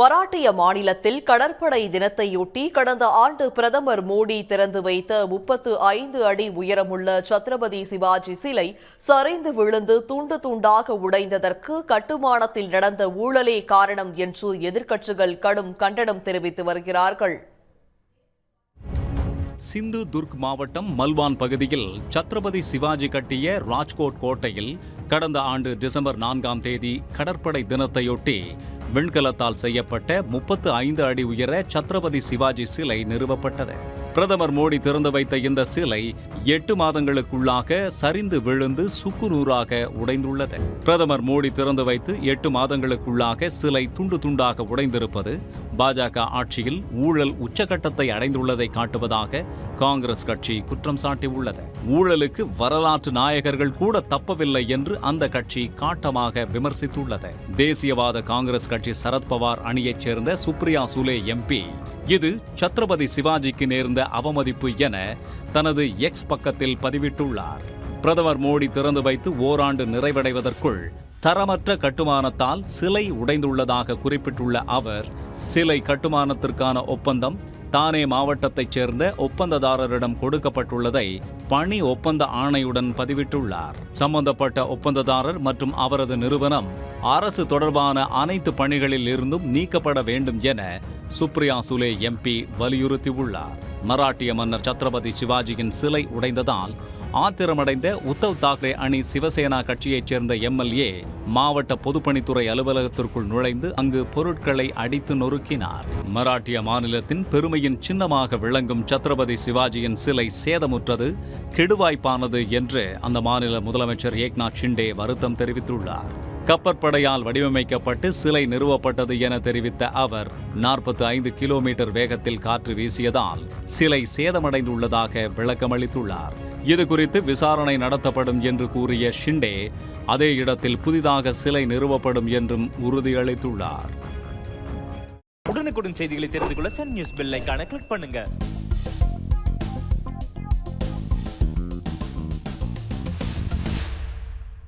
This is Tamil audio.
மராட்டிய மாநிலத்தில் கடற்படை தினத்தையொட்டி கடந்த ஆண்டு பிரதமர் மோடி திறந்து வைத்த 35 அடி உயரமுள்ள சத்ரபதி சிவாஜி சிலை சரிந்து விழுந்து துண்டு துண்டாக உடைந்ததற்கு கட்டுமானத்தில் நடந்த ஊழலே காரணம் என்று எதிர்க்கட்சிகள் கடும் கண்டனம் தெரிவித்து வருகிறார்கள். சிந்து துர்க் மாவட்டம் மல்வான் பகுதியில் சத்ரபதி சிவாஜி கட்டிய ராஜ்கோட் கோட்டையில் கடந்த ஆண்டு டிசம்பர் 4ஆம் தேதி கடற்படை தினத்தையொட்டி வெண்கலத்தால் செய்யப்பட்ட 35 அடி உயர சத்ரபதி சிவாஜி சிலை நிறுவப்பட்டது. பிரதமர் மோடி திறந்து வைத்த இந்த சிலை 8 மாதங்களுக்குள்ளாக சரிந்து விழுந்து சுக்குநூறாக உடைந்துள்ளது. பிரதமர் மோடி திறந்து வைத்து 8 மாதங்களுக்குள்ளாக சிலை துண்டு துண்டாக உடைந்திருப்பது பாஜக ஆட்சியில் ஊழல் உச்சகட்டத்தை அடைந்துள்ளதை காட்டுவதாக காங்கிரஸ் கட்சி குற்றம் சாட்டியுள்ளது. ஊழலுக்கு வரலாற்று நாயகர்கள் கூட தப்பவில்லை என்று அந்த கட்சி காட்டமாக விமர்சித்துள்ளது. தேசியவாத காங்கிரஸ் கட்சி சரத்பவார் அணியைச் சேர்ந்த சுப்ரியா சுலே எம்பி இது சத்ரபதி சிவாஜிக்கு நேர்ந்த அவமதிப்பு என தனது எக்ஸ் பக்கத்தில் பதிவிட்டுள்ளார். பிரதமர் மோடி திறந்து வைத்து ஓராண்டு நிறைவடைவதற்குள் தரமற்ற கட்டுமானத்தால் சிலை உடைந்துள்ளதாக குறிப்பிட்டுள்ள அவர், சிலை கட்டுமானத்திற்கான ஒப்பந்தம் தானே மாவட்டத்தைச் சேர்ந்த ஒப்பந்ததாரரிடம் கொடுக்கப்பட்டுள்ளதை பணி ஒப்பந்த ஆணையுடன் பதிவிட்டுள்ளார். சம்பந்தப்பட்ட ஒப்பந்ததாரர் மற்றும் அவரது நிறுவனம் அரசு தொடர்பான அனைத்து பணிகளில் இருந்தும் நீக்கப்பட வேண்டும் என சுப்ரியா சுலே எம்பி வலியுறுத்தியுள்ளார். மராட்டிய மன்னர் சத்ரபதி சிவாஜியின் சிலை உடைந்ததால் ஆத்திரமடைந்த உத்தவ் தாக்கரே அணி சிவசேனா கட்சியைச் சேர்ந்த எம்எல்ஏ மாவட்ட பொதுப்பணித்துறை அலுவலகத்திற்குள் நுழைந்து அங்கு பொருட்களை அடித்து நொறுக்கினார். மராட்டிய மாநிலத்தின் பெருமையின் சின்னமாக விளங்கும் சத்ரபதி சிவாஜியின் சிலை சேதமுற்றது, கெடுவாய்ப்பானது என்று அந்த மாநில முதலமைச்சர் ஏக்நாத் ஷிண்டே வருத்தம் தெரிவித்துள்ளார். கப்பற்படையால் வடிவமைக்கப்பட்டு சிலை நிறுவப்பட்டது என தெரிவித்த அவர், 45 கிலோமீட்டர் வேகத்தில் காற்று வீசியதால் சிலை சேதமடைந்துள்ளதாக விளக்கமளித்துள்ளார். இதுகுறித்து விசாரணை நடத்தப்படும் என்று கூறிய ஷிண்டே, அதே இடத்தில் புதிதாக சிலை நிறுவப்படும் என்றும் உறுதியளித்துள்ளார். உடனுக்குடன் செய்திகளை தெரிந்து கொள்ள சன் நியூஸ் பெல் ஐகானை கிளிக் பண்ணுங்க.